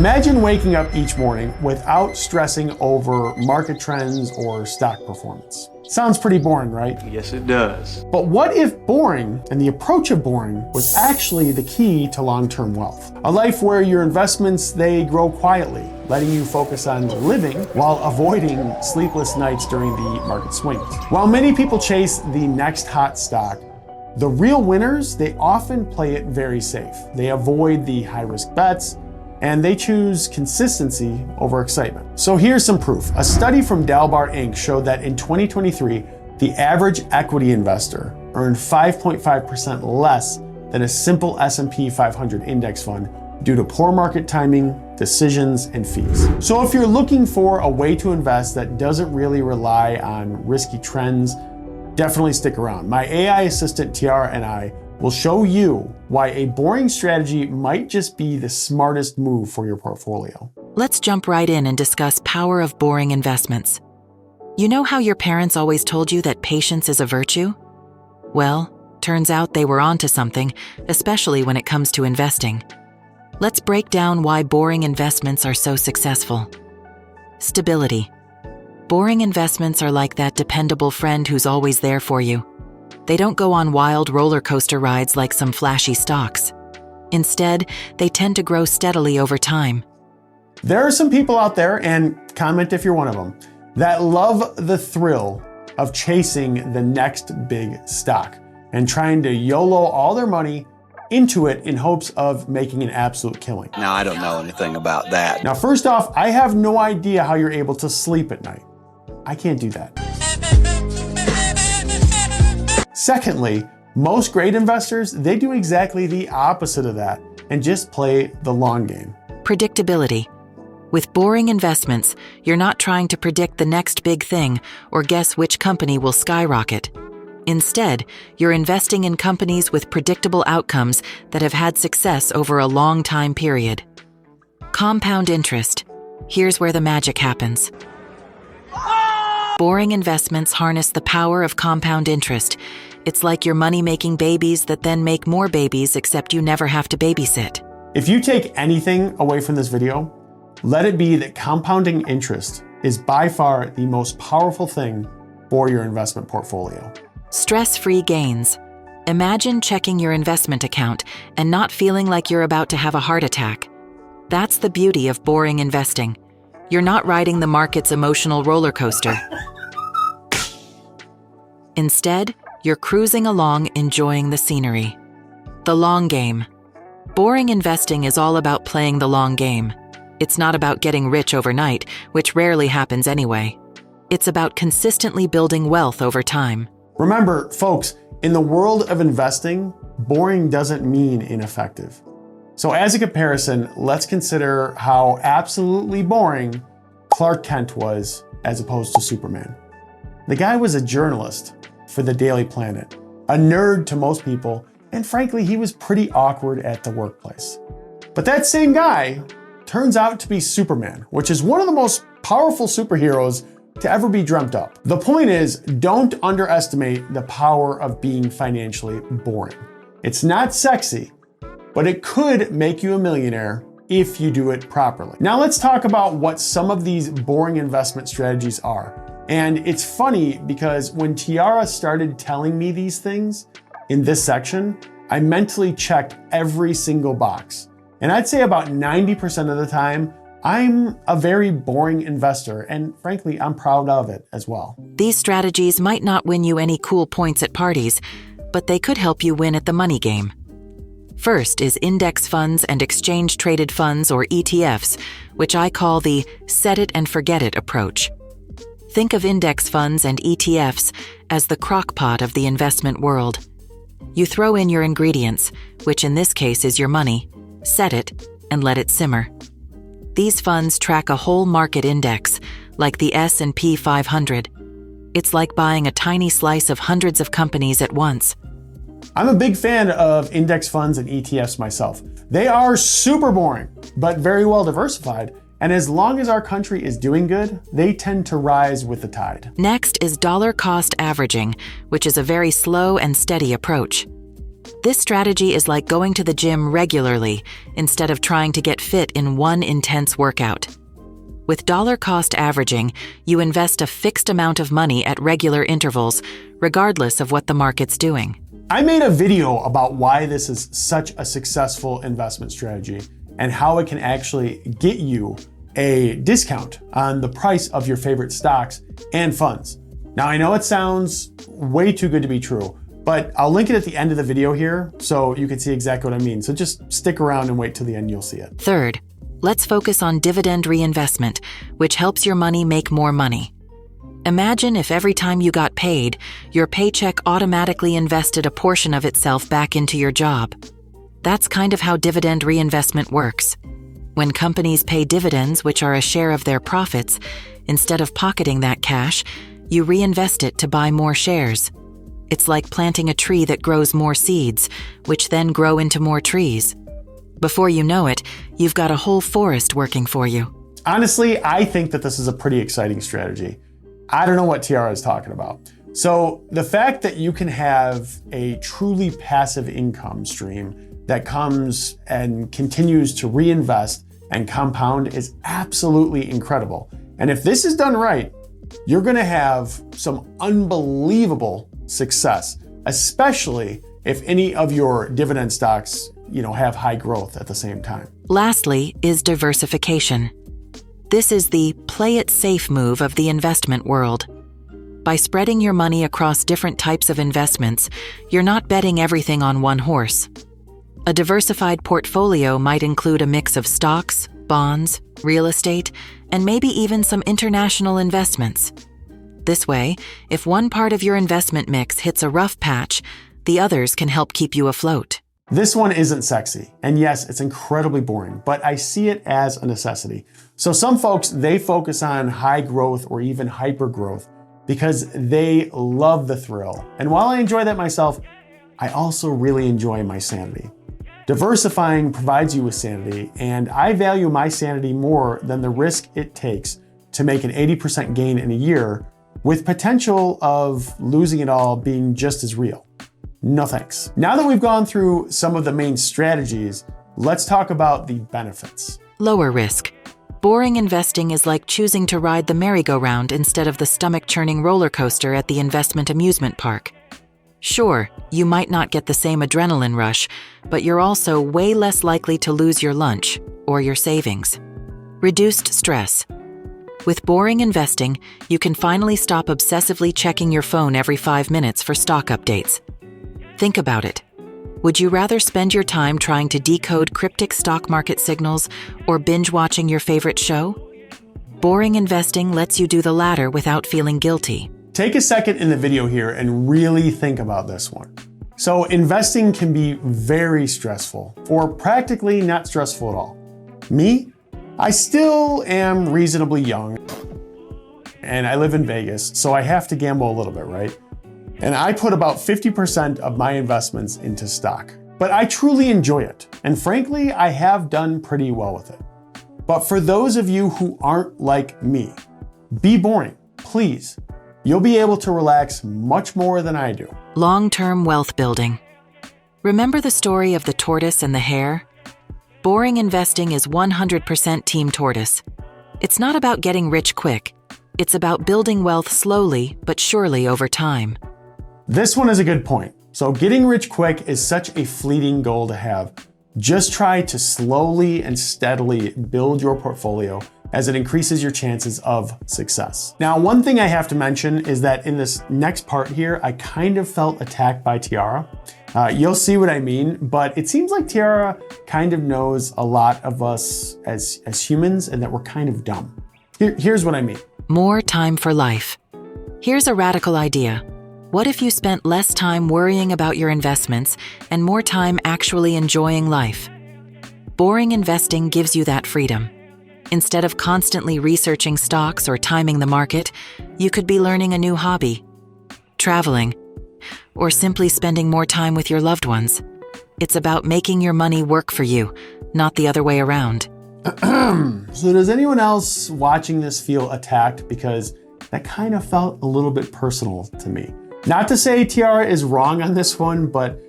Imagine waking up each morning without stressing over market trends or stock performance. Sounds pretty boring, right? Yes, it does. But what if boring and the approach of boring was actually the key to long-term wealth? A life where your investments, they grow quietly, letting you focus on living while avoiding sleepless nights during the market swings. While many people chase the next hot stock, the real winners, they often play it very safe. They avoid the high-risk bets, and they choose consistency over excitement. So here's some proof. A study from Dalbar Inc. showed that in 2023, the average equity investor earned 5.5% less than a simple S&P 500 index fund due to poor market timing, decisions, and fees. So if you're looking for a way to invest that doesn't really rely on risky trends, definitely stick around. My AI assistant Tiara and I will show you why a boring strategy might just be the smartest move for your portfolio. Let's jump right in and discuss power of boring investments. You know how your parents always told you that patience is a virtue? Well, turns out they were onto something, especially when it comes to investing. Let's break down why boring investments are so successful. Stability. Boring investments are like that dependable friend who's always there for you. They don't go on wild roller coaster rides like some flashy stocks. Instead, they tend to grow steadily over time. There are some people out there, and comment if you're one of them, that love the thrill of chasing the next big stock and trying to YOLO all their money into it in hopes of making an absolute killing. Now, I don't know anything about that. Now, first off, I have no idea how you're able to sleep at night. I can't do that. Secondly, most great investors, they do exactly the opposite of that and just play the long game. Predictability. With boring investments, you're not trying to predict the next big thing or guess which company will skyrocket. Instead, you're investing in companies with predictable outcomes that have had success over a long time period. Compound interest. Here's where the magic happens. Boring investments harness the power of compound interest. It's like your money-making babies that then make more babies, except you never have to babysit. If you take anything away from this video, let it be that compounding interest is by far the most powerful thing for your investment portfolio. Stress-free gains. Imagine checking your investment account and not feeling like you're about to have a heart attack. That's the beauty of boring investing. You're not riding the market's emotional roller coaster. Instead, you're cruising along enjoying the scenery. The long game. Boring investing is all about playing the long game. It's not about getting rich overnight, which rarely happens anyway. It's about consistently building wealth over time. Remember, folks, in the world of investing, boring doesn't mean ineffective. So as a comparison, let's consider how absolutely boring Clark Kent was as opposed to Superman. The guy was a journalist for the Daily Planet, a nerd to most people, and frankly, he was pretty awkward at the workplace. But that same guy turns out to be Superman, which is one of the most powerful superheroes to ever be dreamt up. The point is, don't underestimate the power of being financially boring. It's not sexy, but it could make you a millionaire if you do it properly. Now let's talk about what some of these boring investment strategies are. And it's funny because when Tiara started telling me these things in this section, I mentally checked every single box. And I'd say about 90% of the time, I'm a very boring investor, and frankly, I'm proud of it as well. These strategies might not win you any cool points at parties, but they could help you win at the money game. First is index funds and exchange-traded funds, or ETFs, which I call the set it and forget it approach. Think of index funds and ETFs as the crock-pot of the investment world. You throw in your ingredients, which in this case is your money, set it, and let it simmer. These funds track a whole market index, like the S&P 500. It's like buying a tiny slice of hundreds of companies at once. I'm a big fan of index funds and ETFs myself. They are super boring, but very well diversified. And as long as our country is doing good, they tend to rise with the tide. Next is dollar cost averaging, which is a very slow and steady approach. This strategy is like going to the gym regularly instead of trying to get fit in one intense workout. With dollar cost averaging, you invest a fixed amount of money at regular intervals, regardless of what the market's doing. I made a video about why this is such a successful investment strategy and how it can actually get you a discount on the price of your favorite stocks and funds. Now, I know it sounds way too good to be true, but I'll link it at the end of the video here so you can see exactly what I mean. So just stick around and wait till the end, you'll see it. Third, let's focus on dividend reinvestment, which helps your money make more money. Imagine if every time you got paid, your paycheck automatically invested a portion of itself back into your job. That's kind of how dividend reinvestment works. When companies pay dividends, which are a share of their profits, instead of pocketing that cash, you reinvest it to buy more shares. It's like planting a tree that grows more seeds, which then grow into more trees. Before you know it, you've got a whole forest working for you. Honestly, I think that this is a pretty exciting strategy. I don't know what Tiara is talking about. So the fact that you can have a truly passive income stream that comes and continues to reinvest and compound is absolutely incredible. And if this is done right, you're gonna have some unbelievable success, especially if any of your dividend stocks, have high growth at the same time. Lastly is diversification. This is the play it safe move of the investment world. By spreading your money across different types of investments, you're not betting everything on one horse. A diversified portfolio might include a mix of stocks, bonds, real estate, and maybe even some international investments. This way, if one part of your investment mix hits a rough patch, the others can help keep you afloat. This one isn't sexy, and yes, it's incredibly boring, but I see it as a necessity. So some folks, they focus on high growth or even hyper growth because they love the thrill. And while I enjoy that myself, I also really enjoy my sanity. Diversifying provides you with sanity, and I value my sanity more than the risk it takes to make an 80% gain in a year with potential of losing it all being just as real. No thanks. Now that we've gone through some of the main strategies, let's talk about the benefits. Lower risk. Boring investing is like choosing to ride the merry-go-round instead of the stomach-churning roller coaster at the investment amusement park. Sure, you might not get the same adrenaline rush, but you're also way less likely to lose your lunch or your savings. Reduced stress. With boring investing, you can finally stop obsessively checking your phone every 5 minutes for stock updates. Think about it. Would you rather spend your time trying to decode cryptic stock market signals or binge watching your favorite show? Boring investing lets you do the latter without feeling guilty. Take a second in the video here and really think about this one. So investing can be very stressful or practically not stressful at all. Me, I still am reasonably young and I live in Vegas, so I have to gamble a little bit, right? And I put about 50% of my investments into stock. But I truly enjoy it. And frankly, I have done pretty well with it. But for those of you who aren't like me, be boring, please. You'll be able to relax much more than I do. Long-term wealth building. Remember the story of the tortoise and the hare? Boring investing is 100% team tortoise. It's not about getting rich quick. It's about building wealth slowly but surely over time. This one is a good point. So getting rich quick is such a fleeting goal to have. Just try to slowly and steadily build your portfolio as it increases your chances of success. Now, one thing I have to mention is that in this next part here, I kind of felt attacked by Tiara. You'll see what I mean, but it seems like Tiara kind of knows a lot of us as humans and that we're kind of dumb. Here's what I mean. More time for life. Here's a radical idea. What if you spent less time worrying about your investments and more time actually enjoying life? Boring investing gives you that freedom. Instead of constantly researching stocks or timing the market, you could be learning a new hobby, traveling, or simply spending more time with your loved ones. It's about making your money work for you, not the other way around. So does anyone else watching this feel attacked? Because that kind of felt a little bit personal to me. Not to say Tiara is wrong on this one, but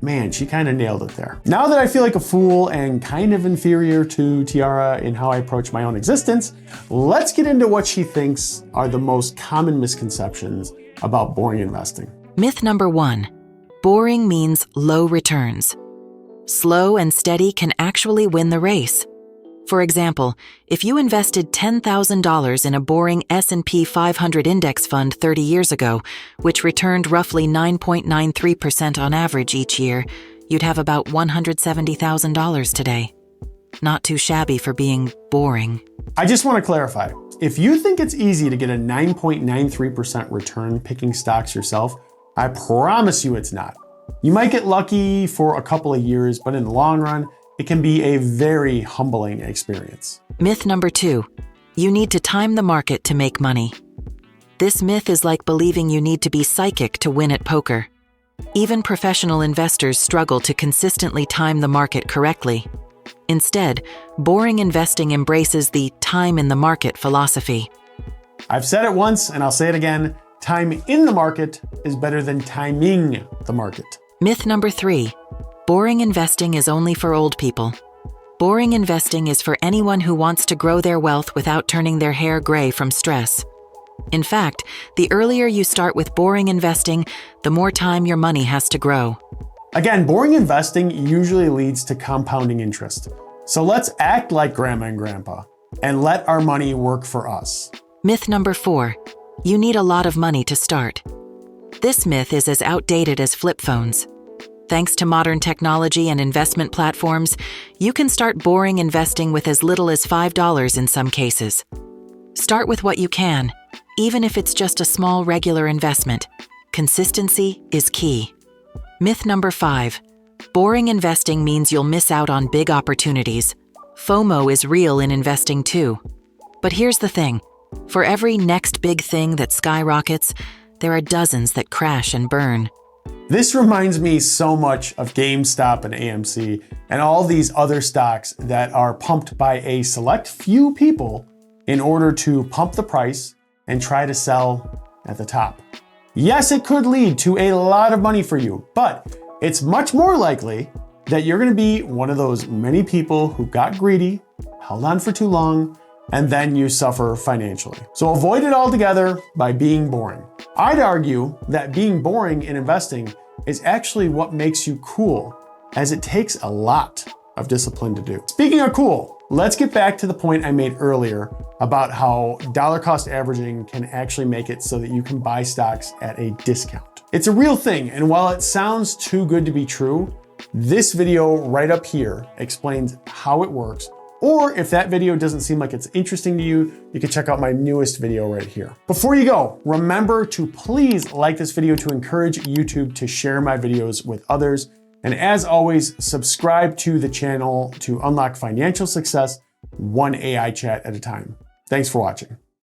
Man, she kind of nailed it there. Now that I feel like a fool and kind of inferior to Tiara in how I approach my own existence, let's get into what she thinks are the most common misconceptions about boring investing. Myth number 1, boring means low returns. Slow and steady can actually win the race. For example, if you invested $10,000 in a boring S&P 500 index fund 30 years ago, which returned roughly 9.93% on average each year, you'd have about $170,000 today. Not too shabby for being boring. I just want to clarify, if you think it's easy to get a 9.93% return picking stocks yourself, I promise you it's not. You might get lucky for a couple of years, but in the long run, it can be a very humbling experience. Myth number 2, you need to time the market to make money. This myth is like believing you need to be psychic to win at poker. Even professional investors struggle to consistently time the market correctly. Instead, boring investing embraces the time in the market philosophy. I've said it once and I'll say it again, time in the market is better than timing the market. Myth number 3, boring investing is only for old people. Boring investing is for anyone who wants to grow their wealth without turning their hair gray from stress. In fact, the earlier you start with boring investing, the more time your money has to grow. Again, boring investing usually leads to compounding interest. So let's act like grandma and grandpa and let our money work for us. Myth number 4, you need a lot of money to start. This myth is as outdated as flip phones. Thanks to modern technology and investment platforms, you can start boring investing with as little as $5 in some cases. Start with what you can, even if it's just a small regular investment. Consistency is key. Myth number 5, boring investing means you'll miss out on big opportunities. FOMO is real in investing too. But here's the thing, for every next big thing that skyrockets, there are dozens that crash and burn. This reminds me so much of GameStop and AMC and all these other stocks that are pumped by a select few people in order to pump the price and try to sell at the top. Yes, it could lead to a lot of money for you, but it's much more likely that you're going to be one of those many people who got greedy, held on for too long, and then you suffer financially. So avoid it altogether by being boring. I'd argue that being boring in investing is actually what makes you cool, as it takes a lot of discipline to do. Speaking of cool, let's get back to the point I made earlier about how dollar cost averaging can actually make it so that you can buy stocks at a discount. It's a real thing, and while it sounds too good to be true, this video right up here explains how it works. Or if that video doesn't seem like it's interesting to you, you can check out my newest video right here. Before you go, remember to please like this video to encourage YouTube to share my videos with others. And as always, subscribe to the channel to unlock financial success one AI chat at a time. Thanks for watching.